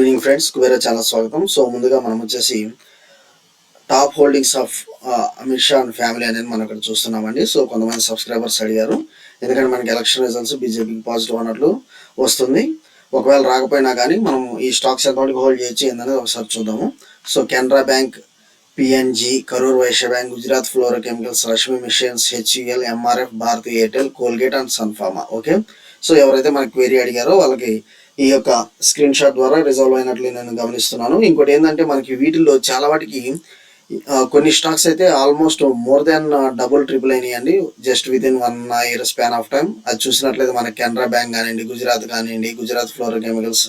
Evening friends, Kubera channel స్వాగతం. So ముందుగా మనం వచ్చేసి top holdings of Amit Shah and family అనేది మనం ఇక్కడ చూస్తున్నామండి. సో కొంతమంది సబ్స్క్రైబర్స్ అడిగారు, ఎందుకంటే మనకి ఎలక్షన్ రిజల్ట్స్ బీజేపీకి పాజిటివ్ అన్నట్లు వస్తుంది. ఒకవేళ రాకపోయినా కానీ మనం ఈ స్టాక్స్ ఎంతవరకు హోల్డ్ చేయొచ్చు ఏందనేది ఒకసారి చూద్దాము. So Canara bank, PNG, Karur Vysya bank, Gujarat fluorochemicals, Rashmi missions, HUL, MRF, Bharti Airtel, Colgate and Sun Pharma. Okay, so ఎవరైతే మనకి క్వెరీ అడిగారో వాళ్ళకి ఈ యొక్క స్క్రీన్ షాట్ ద్వారా రిజాల్వ్ అయినట్లు నేను గమనిస్తున్నాను. ఇంకోటి ఏంటంటే మనకి వీటిల్లో చాలా వాటికి కొన్ని స్టాక్స్ అయితే almost more than double triple అయినాయండి, just within 1 year span of time. అది చూసినట్లయితే మనకి కెనరా బ్యాంక్ కానివ్వండి, గుజరాత్ కానివ్వండి, గుజరాత్ ఫ్లోరోకెమికల్స్,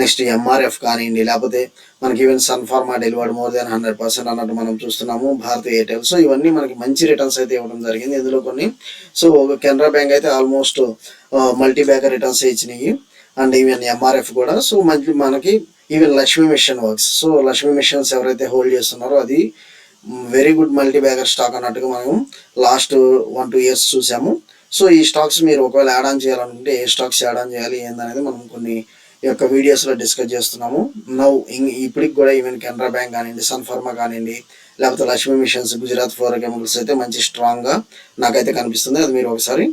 నెక్స్ట్ ఎంఆర్ఎఫ్ కానివ్వండి, లేకపోతే మనకి even Sun Pharma delivered more than 100% అన్నట్టు మనం చూస్తున్నాము. భారతీ ఎయిర్టెల్, సో ఇవన్నీ మనకి మంచి రిటర్న్స్ అయితే ఇవ్వడం జరిగింది ఇందులో కొన్ని. సో కెనరా బ్యాంక్ అయితే ఆల్మోస్ట్ మల్టీ బ్యాగర్ రిటర్న్స్ ఇచ్చినాయి, అండ్ ఈవెన్ ఎంఆర్ఎఫ్ కూడా. సో మనకి even Lakshmi machine works, so Lakshmi machines ఎవరైతే హోల్డ్ చేస్తున్నారో అది very good multi bagger stock అన్నట్టుగా మనం లాస్ట్ 1-2 years చూసాము. సో ఈ స్టాక్స్ మీరు ఒకవేళ యాడ్ ఆన్ చేయాలనుకుంటే ఏ స్టాక్స్ యాడ్ ఆన్ చేయాలి ఏందనేది మనం కొన్ని యొక్క వీడియోస్లో డిస్కస్ చేస్తున్నాము. ఇప్పటికి కూడా ఈవెన్ కెనరా బ్యాంక్ కానివ్వండి, సన్ఫార్మా కానివ్వండి, లేకపోతే లక్ష్మీ మిషన్స్, గుజరాత్ ఫ్లోరోకెమికల్స్ అయితే మంచి స్ట్రాంగ్గా నాకైతే కనిపిస్తుంది. అది మీరు ఒకసారి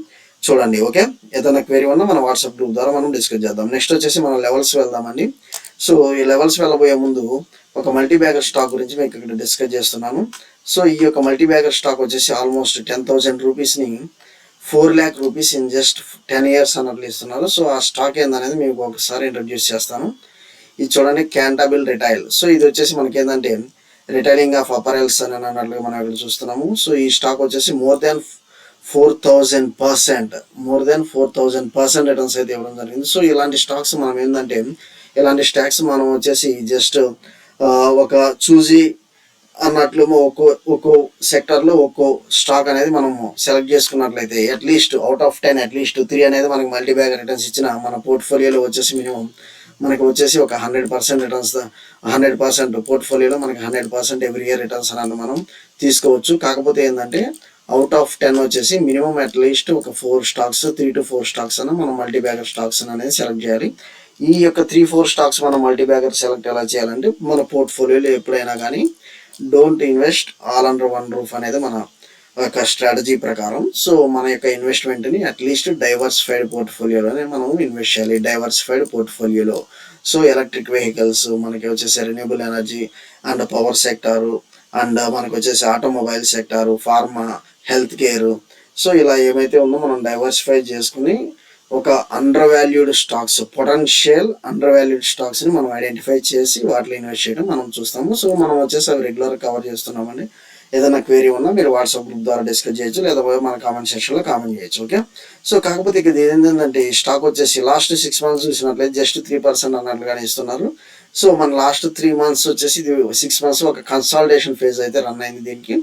చూడండి. ఓకే, ఏదైనా క్వెరీ ఉన్నా మన వాట్సాప్ గ్రూప్ ద్వారా మనం డిస్కస్ చేద్దాం. నెక్స్ట్ వచ్చేసి మనం లెవెల్స్ వెళ్దామండి. సో ఈ లెవెల్స్ వెళ్ళబోయే ముందు ఒక మల్టీ బ్యాగర్ స్టాక్ గురించి మీకు ఇక్కడ డిస్కస్ చేస్తున్నాను. సో ఈ యొక్క మల్టీ బ్యాగర్ స్టాక్ వచ్చేసి almost 10,000 రూపీస్ని 4 lakh rupees in just 10 years అన్నట్లు ఇస్తున్నారు. సో ఆ స్టాక్ ఏందనేది మీకు ఒకసారి ఇంట్రడ్యూస్ చేస్తాను. ఇది చూడండి, క్యాంటాబిల్ రిటైల్. సో ఇది వచ్చేసి మనకి ఏంటంటే రిటైలింగ్ ఆఫ్ అపరెల్స్ అని అన్నట్లుగా మనం ఇక్కడ చూస్తున్నాము. సో ఈ స్టాక్ వచ్చేసి మోర్ దాన్ 4,000% రిటర్న్స్ అయితే ఇవ్వడం జరిగింది. సో ఇలాంటి స్టాక్స్ మనం ఏంటంటే ఇలాంటి స్టాక్స్ మనం వచ్చేసి జస్ట్ ఒక చూజీ అన్నట్లు ఒక్కో సెక్టర్లో ఒక్కో స్టాక్ అనేది మనం సెలెక్ట్ చేసుకున్నట్లయితే అట్లీస్ట్ అవుట్ ఆఫ్ 10 అట్లీస్ట్ 3 అనేది మనకి మల్టీ బ్యాగ్ రిటర్న్స్ ఇచ్చిన మన పోర్ట్ఫోలియోలో వచ్చేసి మినిమం మనకి వచ్చేసి ఒక 100% రిటర్న్స్, 100% పోర్ట్ఫోలియోలో మనకి 100% ఎవ్రీ ఇయర్ రిటర్న్స్ అనేది మనం తీసుకోవచ్చు. కాకపోతే ఏంటంటే అవుట్ ఆఫ్ 10 వచ్చేసి మినిమం అట్లీస్ట్ ఒక 4 స్టాక్స్, 3 to 4 స్టాక్స్ అన్న మనం మల్టీ బ్యాగర్ స్టాక్స్ అనేది సెలెక్ట్ చేయాలి. ఈ యొక్క 3-4 స్టాక్స్ మనం మల్టీ బ్యాగర్ సెలెక్ట్ ఎలా చేయాలంటే మన పోర్ట్ఫోలియోలో ఎప్పుడైనా కానీ don't invest all under one roof అనేది మన యొక్క స్ట్రాటజీ ప్రకారం. సో మన యొక్క ఇన్వెస్ట్మెంట్ని అట్లీస్ట్ డైవర్సిఫైడ్ పోర్ట్ఫోలియోలోనే మనం ఇన్వెస్ట్ చేయాలి. డైవర్సిఫైడ్ పోర్ట్ఫోలియోలో సో ఎలక్ట్రిక్ వెహికల్స్, మనకి వచ్చేసి renewable energy and power sector, and మనకు వచ్చేసి automobile sector, pharma, health care, so ఇలా ఏమైతే ఉందో మనం డైవర్సిఫై చేసుకుని ఒక undervalued stocks, potential undervalued స్టాక్స్ని మనం ఐడెంటిఫై చేసి వాటిలో ఇన్వెస్ట్ చేయడం మనం చూస్తాము. సో మనం వచ్చేసి అవి రెగ్యులర్ కవర్ చేస్తున్నామండి. ఏదైనా క్వెరీ ఉన్నా మీరు వాట్సాప్ గ్రూప్ ద్వారా డిస్కస్ చేయొచ్చు, లేదా మన కామెంట్ సెక్షన్లో కామెంట్ చేయొచ్చు. ఓకే, సో కాకపోతే ఇక్కడ ఏంటంటే ఈ స్టాక్ వచ్చేసి లాస్ట్ 6 months చూసినట్లయితే జస్ట్ 3% అన్నట్లుగానే ఇస్తున్నారు. సో మన లాస్ట్ 3 months వచ్చేసి ఇది 6 months ఒక కన్సాలిడేషన్ ఫేజ్ అయితే రన్ అయింది. దీనికి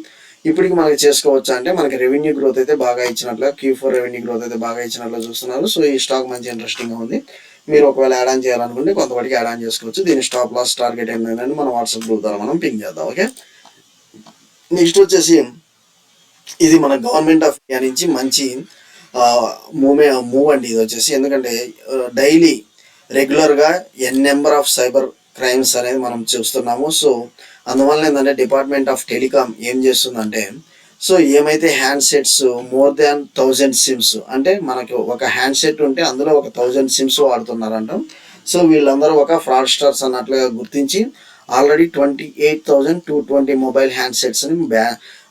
ఇప్పటికి మనకి చేసుకోవచ్చు అంటే మనకి రెవెన్యూ గ్రోత్ అయితే బాగా ఇచ్చినట్లు, Q4 రెవెన్యూ గ్రోత్ అయితే బాగా ఇచ్చినట్లు చూస్తున్నారు. సో ఈ స్టాక్ మంచి ఇంట్రెస్టింగ్గా ఉంది. మీరు ఒకవేళ యాడ్ ఆన్ చేయాలనుకుంటే కొంతవరకు యాడ్ ఆన్ చేసుకోవచ్చు. దీని స్టాప్ లాస్ టార్గెట్ ఏంటంటే మన వాట్సాప్ గ్రూప్ ద్వారా మనం పింక్ చేద్దాం. ఓకే, నెక్స్ట్ వచ్చేసి ఇది మన గవర్నమెంట్ ఆఫ్ ఇండియా నుంచి మంచి మూవ్ అండి. ఇది వచ్చేసి ఎందుకంటే డైలీ రెగ్యులర్గా నెంబర్ ఆఫ్ సైబర్ క్రైమ్స్ అనేది మనం చూస్తున్నాము. సో అందువల్ల ఏంటంటే డిపార్ట్మెంట్ ఆఫ్ టెలికామ్ ఏం చేస్తుందంటే, సో ఏమైతే హ్యాండ్సెట్స్ మోర్ దాన్ 1000 సిమ్స్ అంటే మనకి ఒక హ్యాండ్సెట్ ఉంటే అందులో ఒక 1000 సిమ్స్ వాడుతున్నారంట. సో వీళ్ళందరూ ఒక ఫ్రాడ్స్టర్స్ అన్నట్లుగా గుర్తించి ఆల్రెడీ 28,220 మొబైల్ హ్యాండ్సెట్స్ని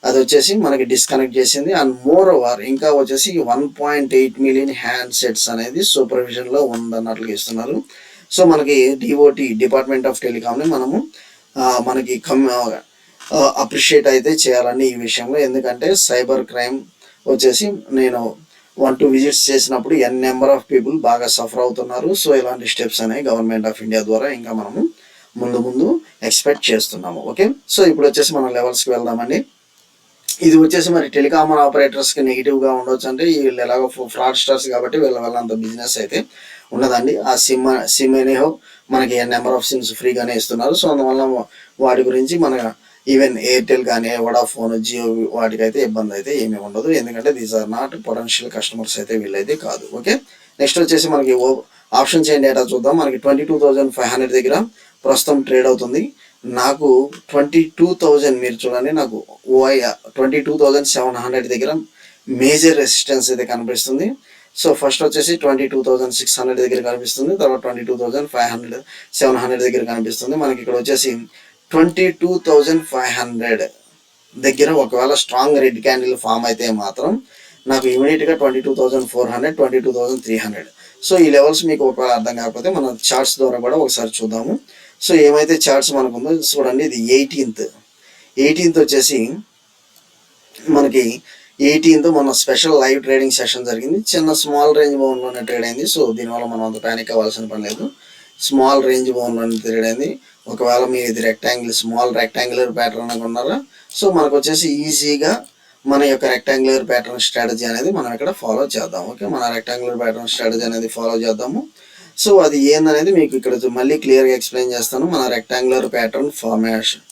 అది వచ్చేసి మనకి డిస్కనెక్ట్ చేసింది. అండ్ మోర్ ఓవర్ ఇంకా వచ్చేసి 1.8 million హ్యాండ్సెట్స్ అనేది సూపర్విజన్లో ఉందన్నట్లుగా ఇస్తున్నారు. సో మనకి DOT, డిపార్ట్మెంట్ ఆఫ్ టెలికామ్ని మనకి అప్రిషియేట్ అయితే చేయాలండి ఈ విషయంలో. ఎందుకంటే సైబర్ క్రైమ్ వచ్చేసి నేను 1-2 visits చేసినప్పుడు నెంబర్ ఆఫ్ పీపుల్ బాగా సఫర్ అవుతున్నారు. సో ఇలాంటి స్టెప్స్ అనేవి గవర్నమెంట్ ఆఫ్ ఇండియా ద్వారా ఇంకా మనము ముందు ఎక్స్పెక్ట్ చేస్తున్నాము. ఓకే, సో ఇప్పుడు వచ్చేసి మనం లెవెల్స్కి వెళ్దామండి. ఇది వచ్చేసి మరి టెలికామ్ ఆపరేటర్స్కి నెగిటివ్గా ఉండొచ్చు, అంటే వీళ్ళు ఎలాగో ఫ్రాడ్ స్టార్స్ కాబట్టి వీళ్ళంత బిజినెస్ అయితే ఉండదండి. ఆ సిమ్ అనేహో మనకి నెంబర్ ఆఫ్ సిమ్స్ ఫ్రీగానే ఇస్తున్నారు. సో అందువల్ల వాటి గురించి మన ఈవెన్ ఎయిర్టెల్ కానీ, వడాఫోన్, జియో వాటికైతే ఇబ్బంది అయితే ఏమీ ఉండదు. ఎందుకంటే these are not potential customers అయితే వీళ్ళైతే కాదు. ఓకే, నెక్స్ట్ వచ్చేసి మనకి ఆప్షన్ చైన్ డేటా చూద్దాం. మనకి 22,500 దగ్గర ప్రస్తుతం ట్రేడ్ అవుతుంది. నాకు 22,000 మీరు చూడండి, నాకు 22,700 దగ్గర మేజర్ రెసిస్టెన్స్ అయితే కనిపిస్తుంది. సో ఫస్ట్ వచ్చేసి 22,600 దగ్గర కనిపిస్తుంది, తర్వాత 22,500 700 దగ్గర కనిపిస్తుంది. మనకి ఇక్కడ వచ్చేసి 22,500 దగ్గర ఒకవేళ స్ట్రాంగ్ రెడ్ క్యాండిల్ ఫామ్ అయితే మాత్రం నాకు ఇమీడియట్గా 22,400 22,300. సో ఈ లెవెల్స్ మీకు ఒకవేళ అర్థం కాకపోతే మన చార్ట్స్ ద్వారా కూడా ఒకసారి చూద్దాము. సో ఏమైతే చార్ట్స్ మనకు ఉందో చూడండి, ఇది 18th వచ్చేసి మనకి 18th మన స్పెషల్ లైవ్ ట్రేడింగ్ సెషన్ జరిగింది. చిన్న స్మాల్ రేంజ్ బౌన్లోనే ట్రేడ్ అయింది. సో దీనివల్ల మనం అంత ప్యానిక్ అవ్వాల్సిన పని లేదు. స్మాల్ రేంజ్ బౌన్లోనే ట్రేడ్ అయింది. ఒకవేళ మీరు ఇది స్మాల్ రెక్టాంగులర్ ప్యాటర్న్ అనుకున్నారా, సో మనకు వచ్చేసి ఈజీగా మన యొక్క రెక్టాంగులర్ ప్యాటర్న్ స్ట్రాటజీ అనేది మనం ఇక్కడ ఫాలో చేద్దాం. ఓకే, మన రెక్టాంగులర్ ప్యాటర్న్ స్ట్రాటజీ అనేది ఫాలో చేద్దాము. సో అది ఏందనేది మీకు ఇక్కడ మళ్ళీ క్లియర్గా ఎక్స్ప్లెయిన్ చేస్తాను. మన రెక్టాంగులర్ ప్యాటర్న్ ఫార్మేషన్,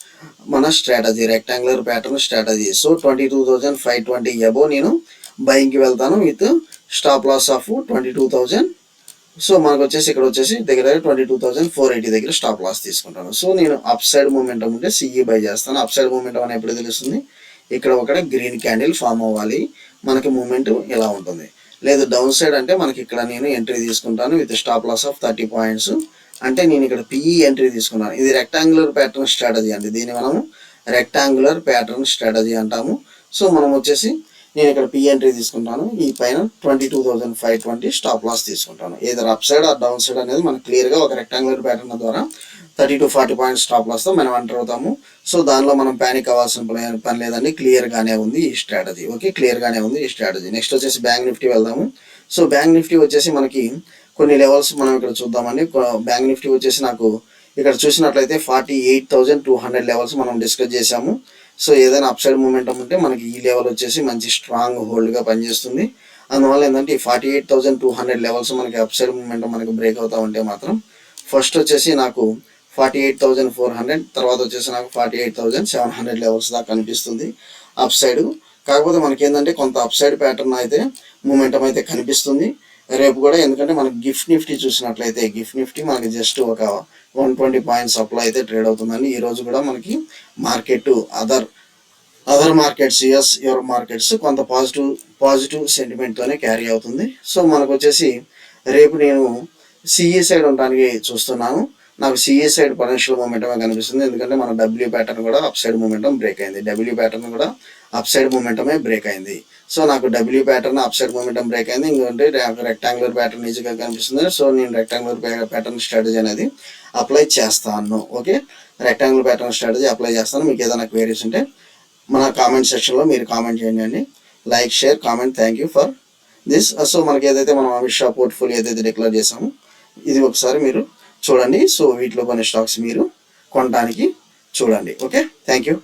మన strategy, rectangular pattern strategy. So 22,520 above నేను బయింగ్కి వెళ్తాను with stop loss of 22,000. So మనకు వచ్చేసి ఇక్కడ వచ్చేసి దగ్గర 22,480 దగ్గర స్టాప్ లాస్ తీసుకుంటాను. సో నేను అప్ సైడ్ మూమెంటం ఉంటే సిఈ బై చేస్తాను. అప్ సైడ్ మూమెంటం అని ఎప్పుడు తెలుస్తుంది, ఇక్కడ ఒక గ్రీన్ క్యాండిల్ ఫామ్ అవ్వాలి, మనకి మూమెంట్ ఇలా ఉంటుంది. లేదు డౌన్ సైడ్ అంటే మనకి ఇక్కడ నేను ఎంట్రీ తీసుకుంటాను with stop loss of 30 points. అంటే నేను ఇక్కడ పిఈ ఎంట్రీ తీసుకున్నాను. ఇది రెక్టాంగులర్ ప్యాటర్న్ స్ట్రాటజీ అండి, దీన్ని మనము రెక్టాంగులర్ ప్యాటర్న్ స్ట్రాటజీ అంటాము. సో మనం వచ్చేసి నేను ఇక్కడ పి ఎంట్రీ తీసుకుంటాను, ఈ పైన 22,520 స్టాప్ లాస్ తీసుకుంటాను. Either upside or downside అనేది మనకు క్లియర్గా ఒక రెక్టాంగులర్ ప్యాటర్న్ ద్వారా 30 to 40 పాయింట్స్ స్టాప్ లాస్తో మనం ఎంటర్ అవుతాము. సో దానిలో మనం ప్యానిక్ అవ్వాల్సిన పని లేదండి, క్లియర్గానే ఉంది ఈ స్ట్రాటజీ. ఓకే, క్లియర్గానే ఉంది ఈ స్ట్రాటజీ. నెక్స్ట్ వచ్చేసి బ్యాంక్ నిఫ్టీ వెళ్దాము. సో బ్యాంక్ నిఫ్టీ వచ్చేసి మనకి కొన్ని లెవెల్స్ మనం ఇక్కడ చూద్దామండి. బ్యాంక్ నిఫ్టీ వచ్చేసి నాకు ఇక్కడ చూసినట్లయితే 48,200 లెవెల్స్ మనం డిస్కస్ చేసాము. సో ఏదైనా అప్ సైడ్ మూమెంటం ఉంటే మనకి ఈ లెవెల్ వచ్చేసి మంచి స్ట్రాంగ్ హోల్డ్గా పనిచేస్తుంది. అందువల్ల ఏంటంటే ఈ 48,200 లెవెల్స్ మనకి అప్ సైడ్ మూమెంటం మనకి బ్రేక్ అవుతా ఉంటే మాత్రం ఫస్ట్ వచ్చేసి నాకు 48,400, తర్వాత వచ్చేసి నాకు 48,700 లెవెల్స్ దాకా కనిపిస్తుంది అప్ సైడ్. కాకపోతే మనకి ఏంటంటే కొంత అప్ సైడ్ ప్యాటర్న్ అయితే మూమెంటం అయితే కనిపిస్తుంది రేపు కూడా. ఎందుకంటే మనకి గిఫ్ట్ నిఫ్టీ చూసినట్లయితే గిఫ్ట్ నిఫ్టీ మనకి జస్ట్ ఒక 120 పాయింట్స్ అప్లో అయితే ట్రేడ్ అవుతుందండి. ఈరోజు కూడా మనకి market other markets, US Europe markets కొంత పాజిటివ్ సెంటిమెంట్తోనే క్యారీ అవుతుంది. సో మనకు వచ్చేసి రేపు నేను సిఈ సైడ్ ఉండడానికి చూస్తున్నాను. నాకు సిఈ సైడ్ పొటెన్షియల్ మూమెంటమే కనిపిస్తుంది. ఎందుకంటే మన డబ్ల్యూ ప్యాటర్న్ కూడా అప్ సైడ్ మూమెంటం బ్రేక్ అయింది. డబ్ల్యూ ప్యాటర్న్ కూడా అప్ సైడ్ మూమెంటమే బ్రేక్ అయింది. సో నాకు W pattern up side momentum break అయింది. ఇంకొంటే రెక్టాంగులర్ ప్యాటర్న్ ఈజీగా కనిపిస్తుంది. సో నేను రెక్టాంగులర్ ప్యాటర్న్ స్ట్రాటజీ అనేది అప్లై చేస్తాను. Okay, rectangular pattern strategy apply చేస్తాను. మీకు ఏదైనా క్వైరీస్ ఉంటే మన కామెంట్ సెక్షన్లో మీరు కామెంట్ చేయండి. Like, share, comment. Thank you for this. So మనకి ఏదైతే మనం అమిత్ షా పోర్ట్ఫోలియో ఏదైతే డిక్లేర్ చేసామో ఇది ఒకసారి మీరు చూడండి. సో వీటిలో కొన్ని స్టాక్స్ మీరు కొనడానికి చూడండి. Okay, thank you.